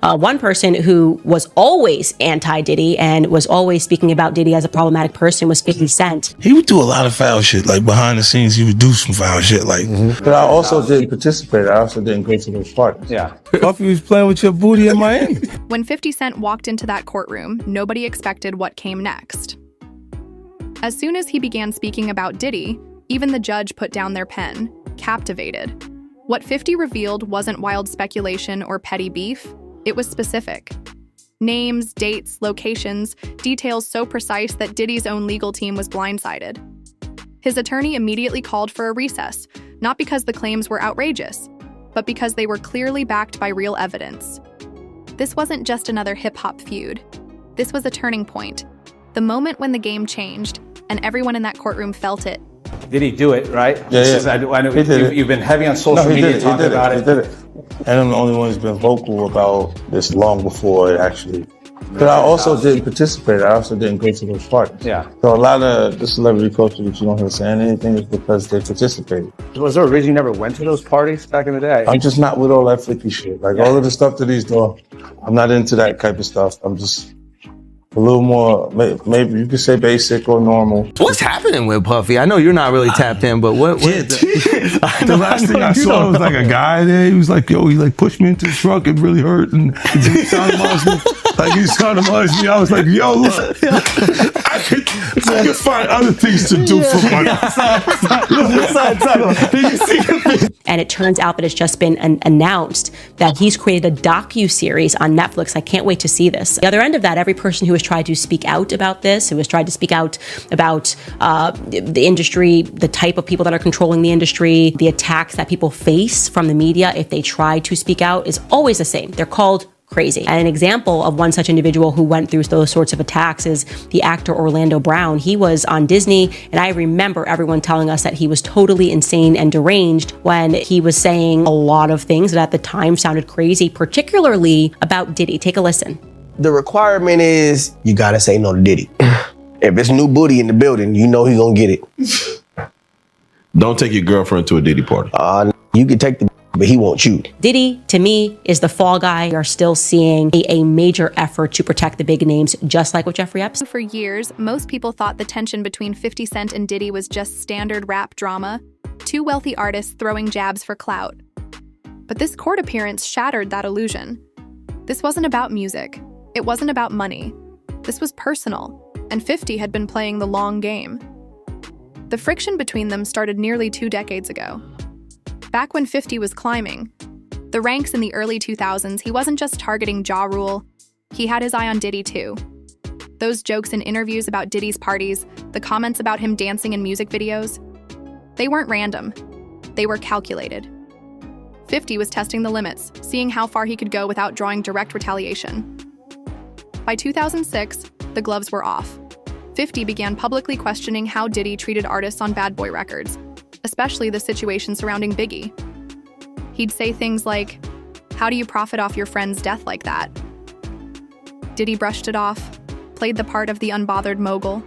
One person who was always anti-Diddy and was always speaking about Diddy as a problematic person was 50 Cent. He would do a lot of foul shit, like behind the scenes. He would do some foul shit, like. But I also didn't participate. I also didn't go to those parties. Yeah. Puffy was playing with your booty in Miami. When 50 Cent walked into that courtroom, nobody expected what came next. As soon as he began speaking about Diddy, even the judge put down their pen, captivated. What 50 revealed wasn't wild speculation or petty beef, it was specific. Names, dates, locations, details so precise that Diddy's own legal team was blindsided. His attorney immediately called for a recess, not because the claims were outrageous, but because they were clearly backed by real evidence. This wasn't just another hip-hop feud. This was a turning point, the moment when the game changed, and everyone in that courtroom felt it. Did he do it, right? Yeah. I know you've been heavy on social media talking about it. He did it. And I'm the only one who's been vocal about this long before it actually. But I also didn't participate. I also didn't go to those parties. Yeah. So a lot of the celebrity culture that you don't hear saying anything is because they participated. Was there a reason you never went to those parties back in the day? I'm just not with all that flicky shit. Like all of the stuff that he's doing, I'm not into that type of stuff. I'm just a little more, maybe you could say basic or normal. What's happening with Puffy? I know you're not really tapped in, but what The last thing I saw was like a guy there. He was like, yo, he like pushed me into the truck. It really hurt. And he sounded me. Like he sounded me. I was like, yo, look, I could find other things to do for money. And it turns out that it's just been announced that he's created a docu-series on Netflix. I can't wait to see this. The other end of that, every person who has tried to speak out about this, who has tried to speak out about the industry, the type of people that are controlling the industry, the attacks that people face from the media if they try to speak out, is always the same. They're called crazy. And an example of one such individual who went through those sorts of attacks is the actor Orlando Brown. He was on Disney, and I remember everyone telling us that he was totally insane and deranged when he was saying a lot of things that at the time sounded crazy, particularly about Diddy. Take a listen. The requirement is you gotta say no to Diddy. If it's new booty in the building, you know he gonna get it. Don't take your girlfriend to a Diddy party. You can take the but he won't you. Diddy, to me, is the fall guy. We are still seeing a major effort to protect the big names, just like with Jeffrey Epstein. For years, most people thought the tension between 50 Cent and Diddy was just standard rap drama, two wealthy artists throwing jabs for clout. But this court appearance shattered that illusion. This wasn't about music. It wasn't about money. This was personal, and 50 had been playing the long game. The friction between them started nearly 2 decades ago. Back when 50 was climbing the ranks in the early 2000s, he wasn't just targeting Ja Rule, he had his eye on Diddy too. Those jokes in interviews about Diddy's parties, the comments about him dancing in music videos, they weren't random, they were calculated. 50 was testing the limits, seeing how far he could go without drawing direct retaliation. By 2006, the gloves were off. 50 began publicly questioning how Diddy treated artists on Bad Boy Records, especially the situation surrounding Biggie. He'd say things like, "How do you profit off your friend's death like that?" Diddy brushed it off, played the part of the unbothered mogul.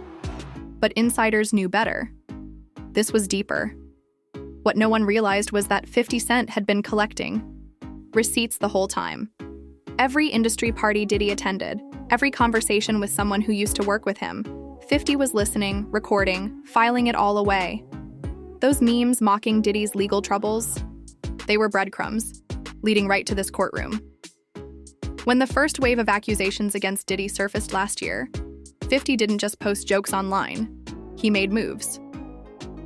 But insiders knew better. This was deeper. What no one realized was that 50 Cent had been collecting receipts the whole time. Every industry party Diddy attended, every conversation with someone who used to work with him, 50 was listening, recording, filing it all away. Those memes mocking Diddy's legal troubles, they were breadcrumbs, leading right to this courtroom. When the first wave of accusations against Diddy surfaced last year, 50 didn't just post jokes online, he made moves.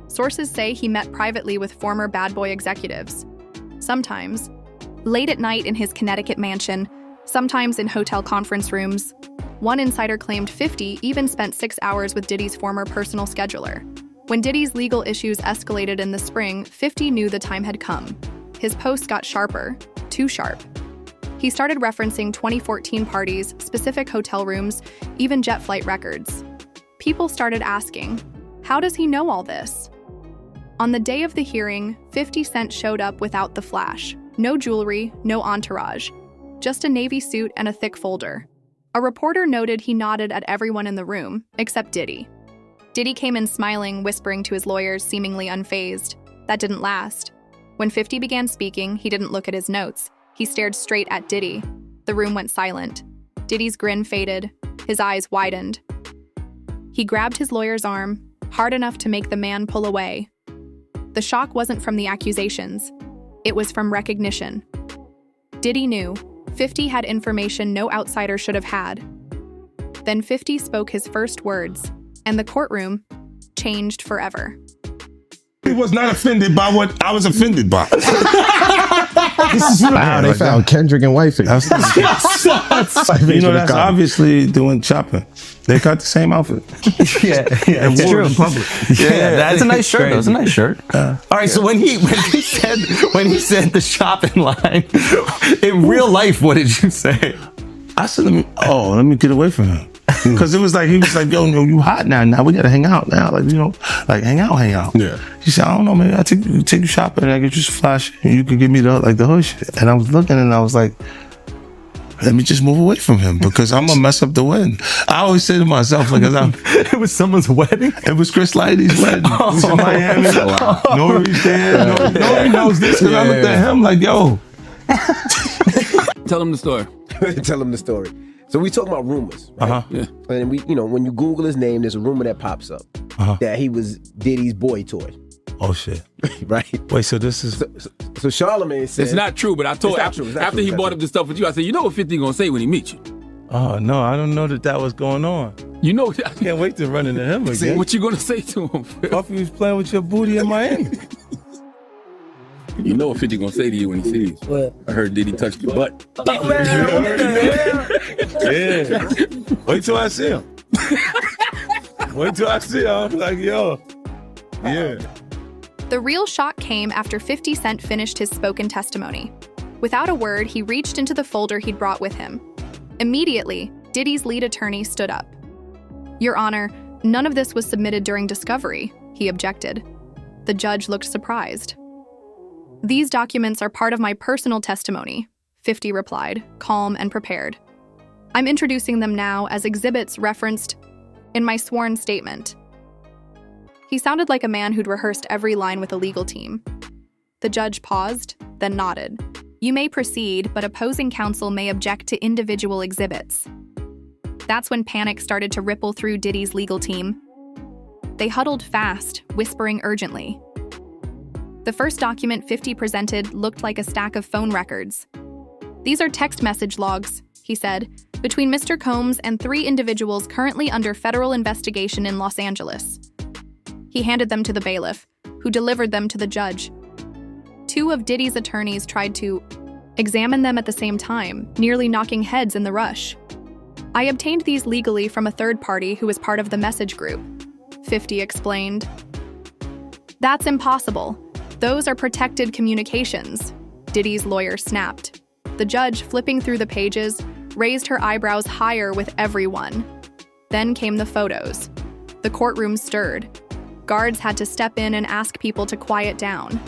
Sources say he met privately with former Bad Boy executives, sometimes late at night in his Connecticut mansion, sometimes in hotel conference rooms. One insider claimed 50 even spent 6 hours with Diddy's former personal scheduler. When Diddy's legal issues escalated in the spring, 50 knew the time had come. His posts got sharper, too sharp. He started referencing 2014 parties, specific hotel rooms, even jet flight records. People started asking, how does he know all this? On the day of the hearing, 50 Cent showed up without the flash. No jewelry, no entourage. Just a navy suit and a thick folder. A reporter noted he nodded at everyone in the room, except Diddy. Diddy came in smiling, whispering to his lawyers, seemingly unfazed. That didn't last. When 50 began speaking, he didn't look at his notes. He stared straight at Diddy. The room went silent. Diddy's grin faded. His eyes widened. He grabbed his lawyer's arm, hard enough to make the man pull away. The shock wasn't from the accusations. It was from recognition. Diddy knew 50 had information no outsider should have had. Then 50 spoke his first words, and the courtroom changed forever. He was not offended by what I was offended by. This is wow, they found Kendrick and Wifey. That's obviously doing shopping. They got the same outfit. Yeah, and wore it in public. Yeah, that's a nice shirt. That's a nice shirt. All right, so when he said the shopping line in real life, what did you say? I said, let me get away from him. Because he was like, yo, you hot now. Now we gotta hang out now. Like hang out. Yeah. He said, I don't know, maybe I take you shopping and I get you some flash and you can give me the hood shit. And I was looking and I was like, let me just move away from him because I'm gonna mess up the wedding. I always say to myself, like, it was someone's wedding? It was Chris Lighty's wedding. It was in Miami. Wow. Nori's there. Nori knows this because I looked at him like, yo. Tell him the story. Tell him the story. So we talking about rumors, right? Uh-huh. Yeah. And we, when you Google his name, there's a rumor that pops up that he was Diddy's boy toy. Oh shit! Right? Wait, so this is so Charlamagne said it's not true, but I told after he brought up this stuff with you, I said, you know what 50 gonna say when he meets you? Oh no, I don't know that was going on. You know, I can't wait to run into him again. What you gonna say to him? Puffy was playing with your booty in Miami. You know what 50 gonna say to you when he sees you. What? I heard Diddy touch your butt. Yeah. Wait till I see him. I'm like, yo. Yeah. The real shock came after 50 Cent finished his spoken testimony. Without a word, he reached into the folder he'd brought with him. Immediately, Diddy's lead attorney stood up. Your Honor, none of this was submitted during discovery, he objected. The judge looked surprised. These documents are part of my personal testimony, 50 replied, calm and prepared. I'm introducing them now as exhibits referenced in my sworn statement. He sounded like a man who'd rehearsed every line with a legal team. The judge paused, then nodded. You may proceed, but opposing counsel may object to individual exhibits. That's when panic started to ripple through Diddy's legal team. They huddled fast, whispering urgently. The first document 50 presented looked like a stack of phone records. These are text message logs, he said, between Mr. Combs and 3 individuals currently under federal investigation in Los Angeles. He handed them to the bailiff, who delivered them to the judge. 2 of Diddy's attorneys tried to examine them at the same time, nearly knocking heads in the rush. I obtained these legally from a third party who was part of the message group, 50 explained. That's impossible. Those are protected communications, Diddy's lawyer snapped. The judge, flipping through the pages, raised her eyebrows higher with everyone. Then came the photos. The courtroom stirred. Guards had to step in and ask people to quiet down.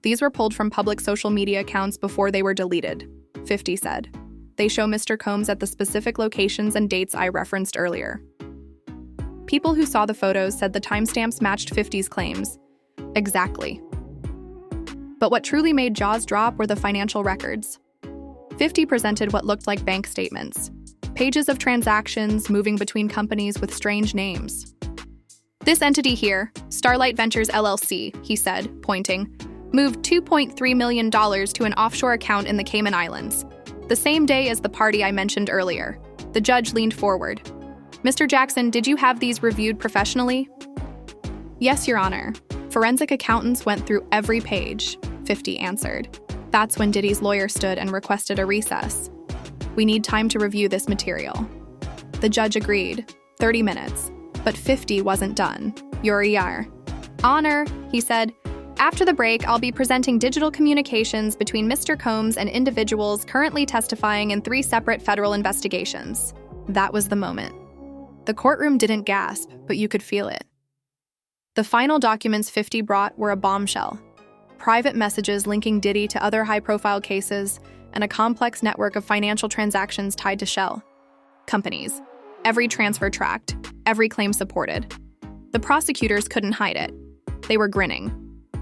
These were pulled from public social media accounts before they were deleted, 50 said. They show Mr. Combs at the specific locations and dates I referenced earlier. People who saw the photos said the timestamps matched 50's claims. Exactly. But what truly made jaws drop were the financial records. 50 presented what looked like bank statements, pages of transactions moving between companies with strange names. This entity here, Starlight Ventures LLC, he said, pointing, moved $2.3 million to an offshore account in the Cayman Islands, the same day as the party I mentioned earlier. The judge leaned forward. Mr. Jackson, did you have these reviewed professionally? Yes, Your Honor. Forensic accountants went through every page, 50 answered. That's when Diddy's lawyer stood and requested a recess. We need time to review this material. The judge agreed, 30 minutes, but 50 wasn't done. Your Honor, he said, after the break, I'll be presenting digital communications between Mr. Combs and individuals currently testifying in 3 separate federal investigations. That was the moment. The courtroom didn't gasp, but you could feel it. The final documents 50 brought were a bombshell. Private messages linking Diddy to other high-profile cases and a complex network of financial transactions tied to shell companies. Every transfer tracked, every claim supported. The prosecutors couldn't hide it. They were grinning.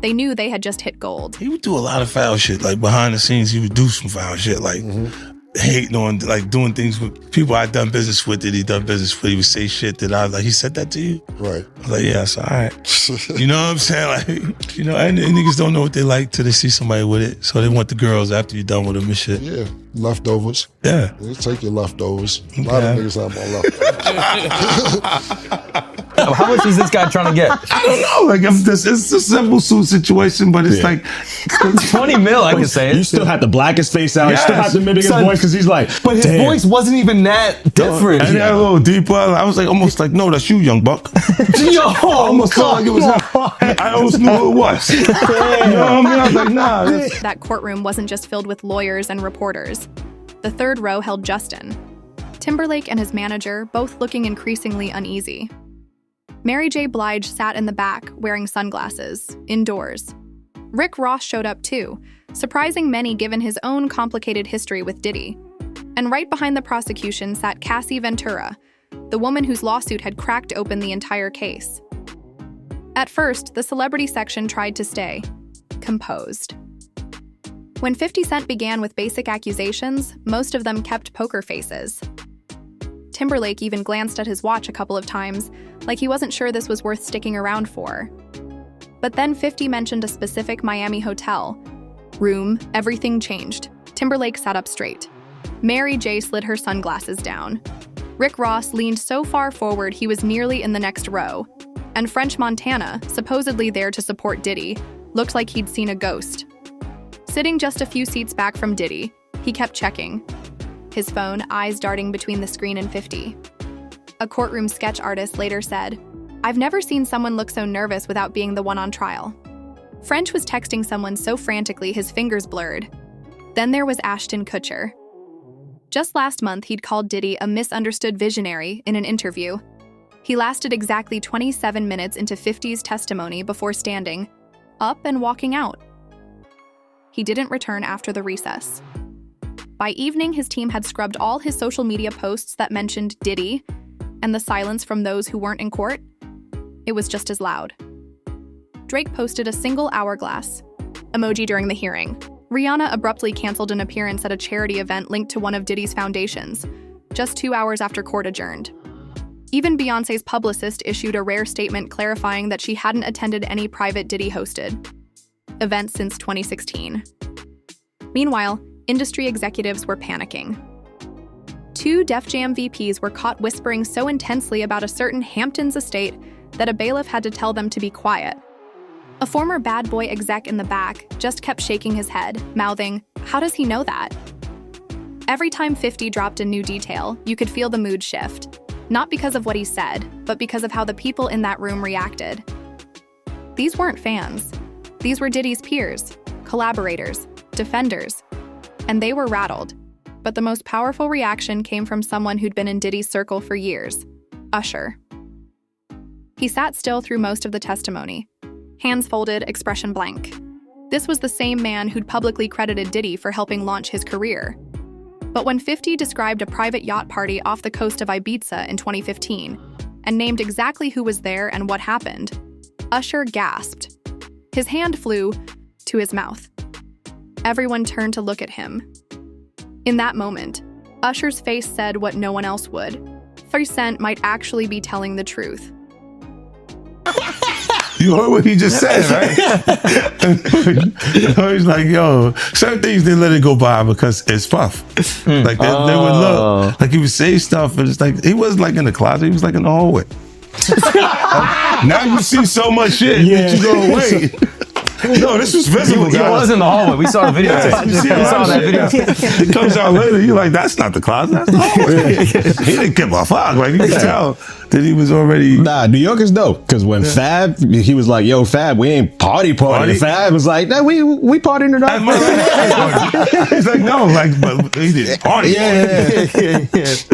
They knew they had just hit gold. He would do a lot of foul shit. Like behind the scenes, he would do some foul shit. Like hating on, like, doing things with people I'd done business with that he done business with. He would say shit that I was like, he said that to you? Right. I was like, yeah, so all right. You know what I'm saying? Like, you know, and niggas don't know what they like till they see somebody with it. So they want the girls after you're done with them and shit. Yeah, leftovers. Yeah. They take your leftovers. A lot of niggas have more leftovers. How much is this guy trying to get? I don't know. Like, it's a simple suit situation, but it's like 20 mil. I can say it. You still had the blackest face out. You still had to mimic his voice because he's like, but his voice wasn't even that different. And a little deeper. I was like, almost like, no, that's you, young buck. Yo, almost felt like it was him. I almost knew who it was. You know what I mean? I was like, nah. That courtroom wasn't just filled with lawyers and reporters. The third row held Justin. Timberlake and his manager, both looking increasingly uneasy. Mary J. Blige sat in the back, wearing sunglasses, indoors. Rick Ross showed up too, surprising many given his own complicated history with Diddy. And right behind the prosecution sat Cassie Ventura, the woman whose lawsuit had cracked open the entire case. At first, the celebrity section tried to stay composed. When 50 Cent began with basic accusations, most of them kept poker faces. Timberlake even glanced at his watch a couple of times, like he wasn't sure this was worth sticking around for. But then 50 mentioned a specific Miami hotel. Room, everything changed. Timberlake sat up straight. Mary J. slid her sunglasses down. Rick Ross leaned so far forward he was nearly in the next row. And French Montana, supposedly there to support Diddy, looked like he'd seen a ghost. Sitting just a few seats back from Diddy, he kept checking. His phone, eyes darting between the screen and 50. A courtroom sketch artist later said, "I've never seen someone look so nervous without being the one on trial." French was texting someone so frantically his fingers blurred. Then there was Ashton Kutcher. Just last month, he'd called Diddy a misunderstood visionary in an interview. He lasted exactly 27 minutes into 50's testimony before standing up and walking out. He didn't return after the recess. By evening, his team had scrubbed all his social media posts that mentioned Diddy, and the silence from those who weren't in court, it was just as loud. Drake posted a single hourglass emoji during the hearing. Rihanna abruptly canceled an appearance at a charity event linked to one of Diddy's foundations, just 2 hours after court adjourned. Even Beyoncé's publicist issued a rare statement clarifying that she hadn't attended any private Diddy-hosted events since 2016. Meanwhile, industry executives were panicking. 2 Def Jam VPs were caught whispering so intensely about a certain Hamptons estate that a bailiff had to tell them to be quiet. A former Bad Boy exec in the back just kept shaking his head, mouthing, "How does he know that?" Every time 50 dropped a new detail, you could feel the mood shift. Not because of what he said, but because of how the people in that room reacted. These weren't fans. These were Diddy's peers, collaborators, defenders. And they were rattled. But the most powerful reaction came from someone who'd been in Diddy's circle for years, Usher. He sat still through most of the testimony, hands folded, expression blank. This was the same man who'd publicly credited Diddy for helping launch his career. But when 50 described a private yacht party off the coast of Ibiza in 2015 and named exactly who was there and what happened, Usher gasped. His hand flew to his mouth. Everyone turned to look at him. In that moment, Usher's face said what no one else would. 50 Cent might actually be telling the truth. You heard what he just said, right? He's like, yo, certain things they let it go by because it's Puff. Like they would look, like he would say stuff, and it's like he wasn't like in the closet, he was like in the hallway. Now you see so much shit that you go, wait. No, this was visible, guys. He was in the hallway. We saw the video. Yeah, we saw that video. It comes out later. You're like, that's not the closet. That's the hallway. He didn't give a fuck. Like, you could tell that he was already... Nah, New Yorkers know. Because when Fab, he was like, yo, Fab, we ain't party. Fab was like, nah, we partying tonight. He's like, no, like, but he didn't party. Yeah.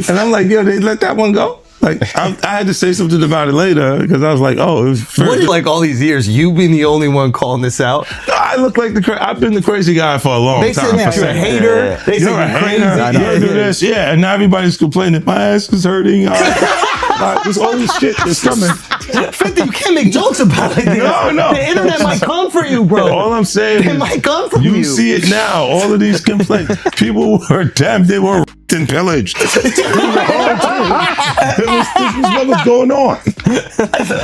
And I'm like, yo, they let that one go? Like, I had to say something about it later because I was like, oh, it was... What, like all these years, you been the only one calling this out? I look like I've been the crazy guy for a long time. They say you're a hater. They say you're crazy. You do this. Yeah, and now everybody's complaining. My ass is hurting. There's all this shit that's coming. 50, you can't make jokes about it. No. The internet might come for you, bro. All I'm saying it might come from you. You see it now. All of these complaints. People were damned. They were and pillaged. This was what was going on,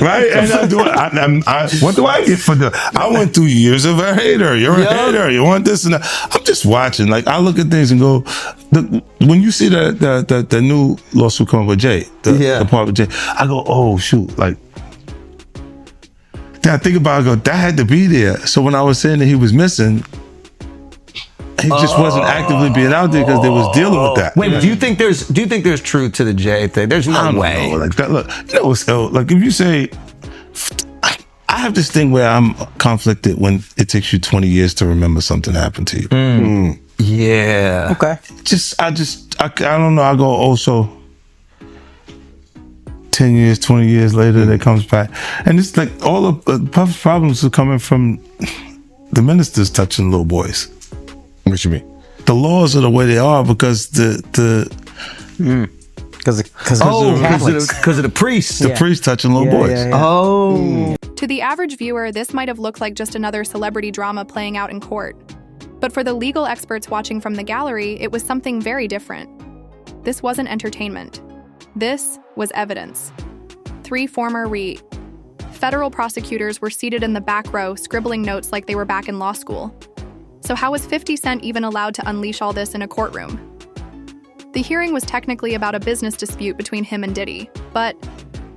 right? And what do I get for I went through years of a hater. You're a hater. You want this and that. I'm just watching. Like I look at things and go, when you see the new lawsuit coming with Jay, the part with Jay, I go, oh shoot, like. Then I think about it, I go, that had to be there. So when I was saying that he was missing, he just wasn't actively being out there because they was dealing with that. Wait, do you think there's truth to the Jay thing? There's no way. Know. Like that, look, like if you say, I have this thing where I'm conflicted when it takes you 20 years to remember something happened to you. Yeah. Okay. I don't know. I go also 10 years, 20 years later, that comes back. And it's like all of Puff's problems are coming from the ministers touching little boys. What you mean? The laws are the way they are because because of the priests. The priests touching little boys. Oh. To the average viewer, this might have looked like just another celebrity drama playing out in court. But for the legal experts watching from the gallery, it was something very different. This wasn't entertainment. This was evidence. 3 former federal prosecutors were seated in the back row, scribbling notes like they were back in law school. So how was 50 Cent even allowed to unleash all this in a courtroom? The hearing was technically about a business dispute between him and Diddy, but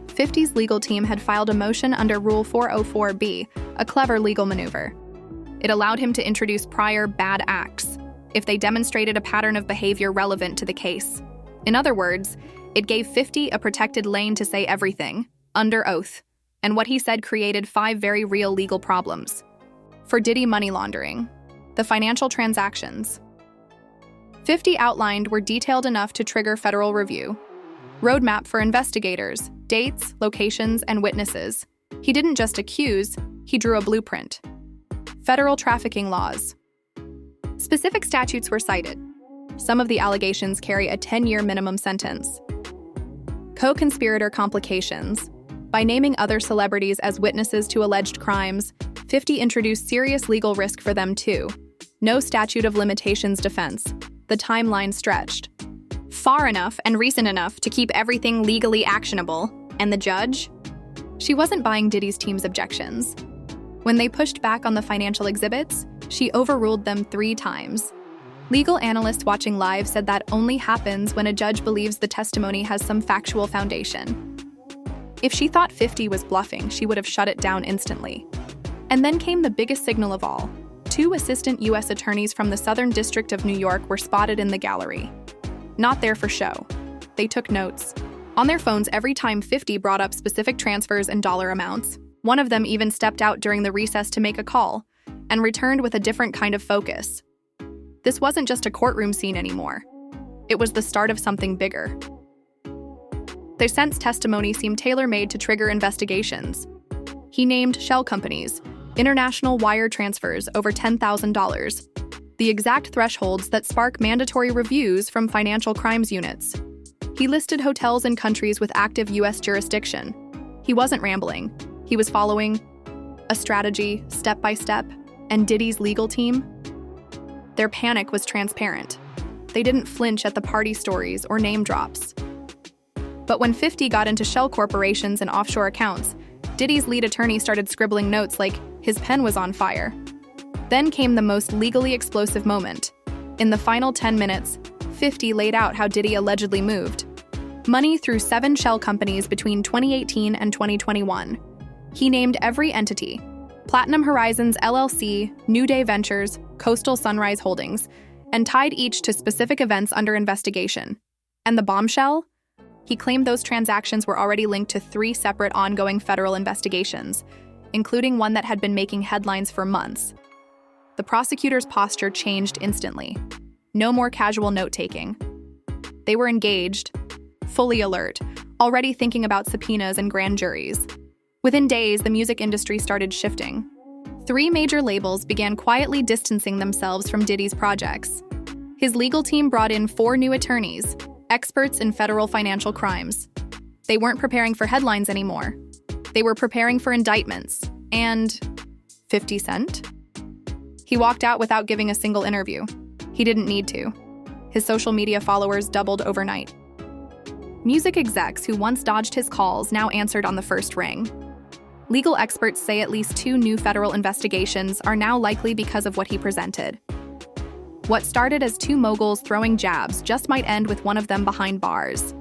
50's legal team had filed a motion under Rule 404B, a clever legal maneuver. It allowed him to introduce prior bad acts if they demonstrated a pattern of behavior relevant to the case. In other words, it gave 50 a protected lane to say everything, under oath, and what he said created 5 very real legal problems. For Diddy, money laundering. The financial transactions 50 outlined were detailed enough to trigger federal review. Roadmap for investigators, dates, locations, and witnesses. He didn't just accuse, he drew a blueprint. Federal trafficking laws. Specific statutes were cited. Some of the allegations carry a 10-year minimum sentence. Co-conspirator complications. By naming other celebrities as witnesses to alleged crimes, 50 introduced serious legal risk for them too. No statute of limitations defense. The timeline stretched. Far enough and recent enough to keep everything legally actionable. And the judge? She wasn't buying Diddy's team's objections. When they pushed back on the financial exhibits, she overruled them 3 times. Legal analysts watching live said that only happens when a judge believes the testimony has some factual foundation. If she thought 50 was bluffing, she would have shut it down instantly. And then came the biggest signal of all. 2 assistant U.S. attorneys from the Southern District of New York were spotted in the gallery. Not there for show. They took notes. On their phones every time 50 brought up specific transfers and dollar amounts. One of them even stepped out during the recess to make a call, and returned with a different kind of focus. This wasn't just a courtroom scene anymore. It was the start of something bigger. Their Cent's testimony seemed tailor-made to trigger investigations. He named shell companies, international wire transfers over $10,000, the exact thresholds that spark mandatory reviews from financial crimes units. He listed hotels in countries with active U.S. jurisdiction. He wasn't rambling. He was following a strategy, step by step, and Diddy's legal team. Their panic was transparent. They didn't flinch at the party stories or name drops. But when 50 got into shell corporations and offshore accounts, Diddy's lead attorney started scribbling notes like his pen was on fire. Then came the most legally explosive moment. In the final 10 minutes, 50 laid out how Diddy allegedly moved money through 7 shell companies between 2018 and 2021. He named every entity: Platinum Horizons LLC, New Day Ventures, Coastal Sunrise Holdings, and tied each to specific events under investigation. And the bombshell? He claimed those transactions were already linked to 3 separate ongoing federal investigations, including one that had been making headlines for months. The prosecutor's posture changed instantly. No more casual note-taking. They were engaged, fully alert, already thinking about subpoenas and grand juries. Within days, the music industry started shifting. 3 major labels began quietly distancing themselves from Diddy's projects. His legal team brought in 4 new attorneys, experts in federal financial crimes. They weren't preparing for headlines anymore. They were preparing for indictments. And 50 Cent? He walked out without giving a single interview. He didn't need to. His social media followers doubled overnight. Music execs who once dodged his calls now answered on the first ring. Legal experts say at least 2 new federal investigations are now likely because of what he presented. What started as 2 moguls throwing jabs just might end with one of them behind bars.